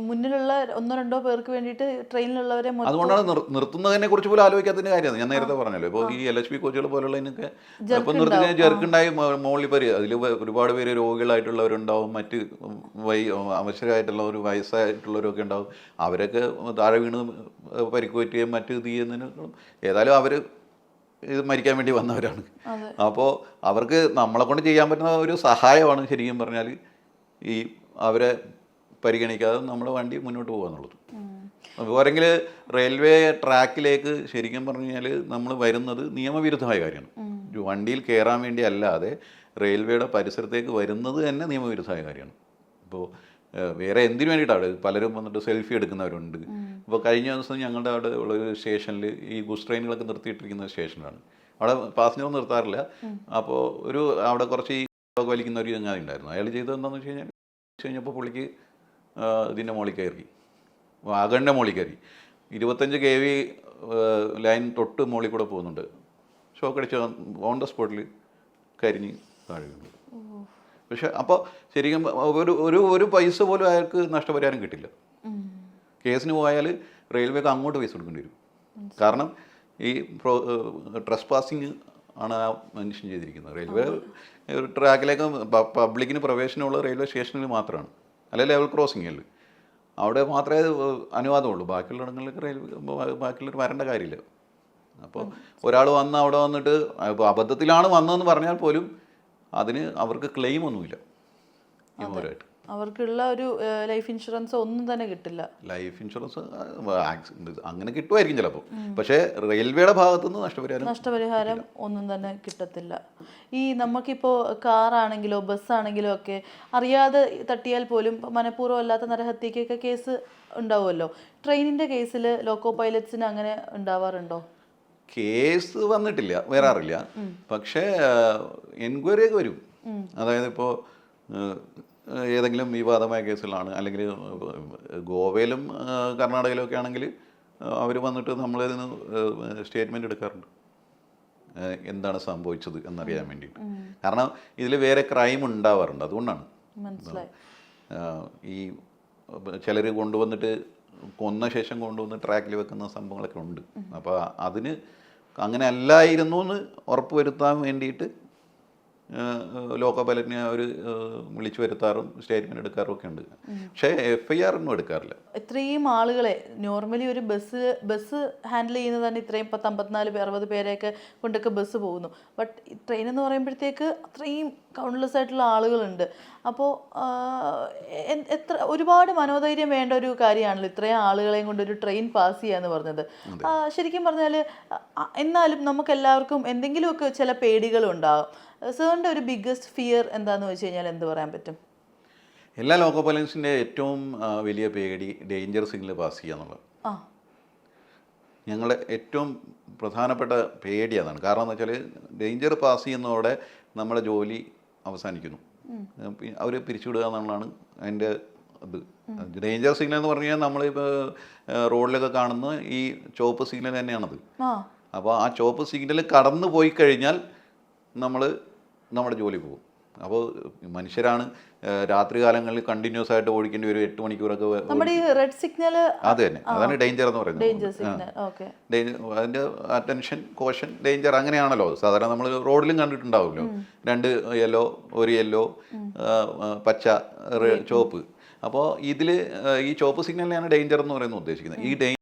മുന്നിലുള്ള ഒന്നോ രണ്ടോ പേർക്ക് വേണ്ടിയിട്ട് ട്രെയിനിലുള്ളവരെ അതുകൊണ്ടാണ് നിർത്തുന്നതിനെ കുറിച്ച് പോലും ആലോചിക്കാത്തതിന്റെ കാര്യമാണ്. ഞാൻ നേരത്തെ പറഞ്ഞല്ലോ, ഇപ്പോൾ ഈ LHB കോച്ചുകൾ പോലുള്ളതിനൊക്കെ ഇപ്പം നിർത്തി ജെർക്കുണ്ടായി മുകളിൽ പേര് അതിൽ ഒരുപാട് പേര് രോഗികളായിട്ടുള്ളവരുണ്ടാവും, മറ്റ് അവശരായിട്ടുള്ളവർ, വയസ്സായിട്ടുള്ളവരൊക്കെ ഉണ്ടാവും. അവരൊക്കെ താഴെ വീണ് പരിക്ക് പറ്റുകയും മറ്റ് ഇത് ചെയ്യുന്നതിനും ഏതായാലും അവർ ഇത് മരിക്കാൻ വേണ്ടി വന്നവരാണ്. അപ്പോൾ അവർക്ക് നമ്മളെ കൊണ്ട് ചെയ്യാൻ പറ്റുന്ന ഒരു സഹായമാണ് ശരിക്കും പറഞ്ഞാൽ ഈ അവരെ പരിഗണിക്കാതെ നമ്മുടെ വണ്ടി മുന്നോട്ട് പോകുക എന്നുള്ളത്. പോരെങ്കിൽ റെയിൽവേ ട്രാക്കിലേക്ക് ശരിക്കും പറഞ്ഞു കഴിഞ്ഞാൽ നമ്മൾ വരുന്നത് നിയമവിരുദ്ധമായ കാര്യമാണ്. വണ്ടിയിൽ കയറാൻ വേണ്ടി അല്ലാതെ റെയിൽവേയുടെ പരിസരത്തേക്ക് വരുന്നത് തന്നെ നിയമവിരുദ്ധമായ കാര്യമാണ്. ഇപ്പോൾ വേറെ എന്തിനു വേണ്ടിയിട്ടാണ് പലരും വന്നിട്ട് സെൽഫി എടുക്കുന്നവരുണ്ട്. ഇപ്പോൾ കഴിഞ്ഞ ദിവസം ഞങ്ങളുടെ അവിടെ ഉള്ളൊരു സ്റ്റേഷനിൽ ഈ ഗുഡ്സ് ട്രെയിനുകളൊക്കെ നിർത്തിയിട്ടിരിക്കുന്ന സ്റ്റേഷനാണ്. അവിടെ പാസഞ്ചർ നിർത്താറില്ല. അപ്പോൾ അവിടെ കുറച്ച് ഈ വലിക്കുന്ന ഒരു ചങ്ങാതി ഉണ്ടായിരുന്നു. അയാൾ ചെയ്തത് എന്താണെന്ന് വെച്ച് കഴിഞ്ഞപ്പോൾ പുള്ളിക്ക് ഇതിൻ്റെ മുകളിൽ കയറി, വാഗണിൻ്റെ മുകളിൽ കയറി 25 kV ലൈൻ തൊട്ട് മുകളിൽ കൂടെ പോകുന്നുണ്ട്. ഷോക്ക് അടിച്ച് ഓൺ ദ സ്പോട്ടിൽ കരിഞ്ഞ് താഴെ വീണു. പക്ഷെ അപ്പോൾ ശരിക്കും ഒരു പൈസ പോലും അയാൾക്ക് നഷ്ടപരിഹാരം കിട്ടില്ല. കേസിന് പോയാൽ റെയിൽവേക്ക് അങ്ങോട്ട് പൈസ കൊടുക്കേണ്ടി വരും. കാരണം ഈ ട്രസ്പാസിങ് ആണ് ആ മനുഷ്യൻ ചെയ്തിരിക്കുന്നത്. റെയിൽവേ ട്രാക്കിലേക്ക് പബ്ലിക്കിന് പ്രവേശനമുള്ള റെയിൽവേ സ്റ്റേഷനിൽ മാത്രമാണ്, അല്ലെ ലെവൽ ക്രോസിങ്ങിൽ അവിടെ മാത്രമേ അനുവാദമുള്ളൂ. ബാക്കിയുള്ളവർ വരേണ്ട കാര്യമില്ല. അപ്പോൾ ഒരാൾ വന്ന് അവിടെ വന്നിട്ട് ഇപ്പോൾ അബദ്ധത്തിലാണ് വന്നതെന്ന് പറഞ്ഞാൽ പോലും അതിന് അവർക്ക് ക്ലെയിം ഒന്നുമില്ല. അവർക്കുള്ള ഒരു ലൈഫ് ഇൻഷുറൻസ് ഒന്നും തന്നെ കിട്ടില്ല. ലൈഫ് ഇൻഷുറൻസ് അങ്ങനെ കിട്ടുമായിരിക്കും ചിലപ്പോൾ, പക്ഷേ റെയിൽവേയുടെ ഭാഗത്തുനിന്ന് നഷ്ടപരിഹാരം ഒന്നും തന്നെ കിട്ടത്തില്ല. ഈ നമുക്കിപ്പോൾ കാറാണെങ്കിലോ ബസ്സാണെങ്കിലോ ഒക്കെ അറിയാതെ തട്ടിയാൽ പോലും മനഃപൂർവ്വം അല്ലാത്ത നരഹത്യക്കൊക്കെ കേസ് ഉണ്ടാവുമല്ലോ. ട്രെയിനിൻ്റെ കേസിൽ ലോക്കോ പൈലറ്റ്സിന് അങ്ങനെ ഉണ്ടാവാറുണ്ടോ? കേസ് വന്നിട്ടില്ല, വരാറില്ല. പക്ഷേ എൻക്വയറി ഒക്കെ വരും. അതായത് ഇപ്പോൾ ഏതെങ്കിലും വിവാദമായ കേസുകളാണ്, അല്ലെങ്കിൽ ഗോവയിലും കർണാടകയിലും ഒക്കെ ആണെങ്കിൽ അവർ വന്നിട്ട് നമ്മളിൽ നിന്ന് സ്റ്റേറ്റ്മെൻറ്റ് എടുക്കാറുണ്ട്, എന്താണ് സംഭവിച്ചത് എന്നറിയാൻ വേണ്ടിയിട്ട്. കാരണം ഇതിൽ വേറെ ക്രൈം ഉണ്ടാവാറുണ്ട്. അതുകൊണ്ടാണ് ഈ ചിലർ കൊണ്ടുവന്നിട്ട് കൊന്ന ശേഷം കൊണ്ടുവന്ന് ട്രാക്കിൽ വെക്കുന്ന സംഭവങ്ങളൊക്കെ ഉണ്ട്. അപ്പോൾ അതിന് അങ്ങനെ അല്ലായിരുന്നു എന്ന് ഉറപ്പ് വരുത്താൻ വേണ്ടിയിട്ട് ലോക്കോ പൈലറ്റിനെ അവർ വിളിച്ചു വരുത്താറും സ്റ്റേറ്റ്മെൻറ്റ് എടുക്കാറും ഒക്കെ ഉണ്ട്. പക്ഷേ FIR ഒന്നും എടുക്കാറില്ല. ഇത്രയും ആളുകളെ നോർമലി ഒരു ബസ് ഹാൻഡിൽ ചെയ്യുന്നത് തന്നെ ഇത്രയും 54-60 പേരെയൊക്കെ കൊണ്ടൊക്കെ ബസ് പോകുന്നു. ബട്ട് ട്രെയിൻ എന്ന് പറയുമ്പോഴത്തേക്ക് അത്രയും കൗണ്ട്ലെസ് ആയിട്ടുള്ള ആളുകളുണ്ട്. അപ്പോൾ ഒരുപാട് മനോധൈര്യം വേണ്ട ഒരു കാര്യമാണല്ലോ ഇത്രയും ആളുകളെയും കൊണ്ട് ഒരു ട്രെയിൻ പാസ് ചെയ്യുക എന്ന് പറഞ്ഞത്. ശരിക്കും പറഞ്ഞാൽ എന്നാലും നമുക്ക് എല്ലാവർക്കും എന്തെങ്കിലുമൊക്കെ ചില പേടികളും ഉണ്ടാകും. സാറിൻ്റെ ഒരു ബിഗ്ഗസ്റ്റ് ഫിയർ എന്താണെന്ന് വെച്ച് കഴിഞ്ഞാൽ എന്ത് പറയാൻ പറ്റും? എല്ലാ ലോക്കോ പൈലറ്റ്സിൻ്റെ ഏറ്റവും വലിയ പേടി ഡേഞ്ചർ സിഗ്നൽ പാസ് ചെയ്യുക എന്നുള്ളത്. ഞങ്ങളുടെ ഏറ്റവും പ്രധാനപ്പെട്ട പേടി അതാണ്. കാരണം എന്ന് വെച്ചാൽ ഡേഞ്ചർ പാസ് ചെയ്യുന്നതോടെ നമ്മുടെ ജോലി അവസാനിക്കുന്നു, അവർ പിരിച്ചുവിടുക എന്നുള്ളതാണ് അതിൻ്റെ ഇത്. ഡേഞ്ചർ സിഗ്നൽ എന്ന് പറഞ്ഞു കഴിഞ്ഞാൽ നമ്മളിപ്പോൾ റോഡിലൊക്കെ കാണുന്ന ഈ ചുവപ്പ് സിഗ്നൽ തന്നെയാണത്. അപ്പോൾ ആ ചുവപ്പ് സിഗ്നൽ കടന്നു പോയി കഴിഞ്ഞാൽ നമ്മുടെ ജോലി പോകും. അപ്പോൾ മനുഷ്യരാണ് രാത്രി കാലങ്ങളിൽ കണ്ടിന്യൂസ് ആയിട്ട് ഓടിക്കേണ്ടി വരും, 8 മണിക്കൂറൊക്കെ. റെഡ് സിഗ്നൽ അത് തന്നെ, അതാണ് ഡേഞ്ചർ എന്ന് പറയുന്നത്. അതിൻ്റെ അറ്റൻഷൻ, കോഷൻ, ഡേഞ്ചർ അങ്ങനെയാണല്ലോ സാധാരണ നമ്മൾ റോഡിലും കണ്ടിട്ടുണ്ടാവുമല്ലോ. 2 യെല്ലോ, 1 യെല്ലോ, പച്ച, ചുവപ്പ്. അപ്പോൾ ഇതിൽ ഈ ചുവപ്പ് സിഗ്നലിനെയാണ് ഡേഞ്ചർ എന്ന് പറയുന്നത് ഉദ്ദേശിക്കുന്നത്. ഈ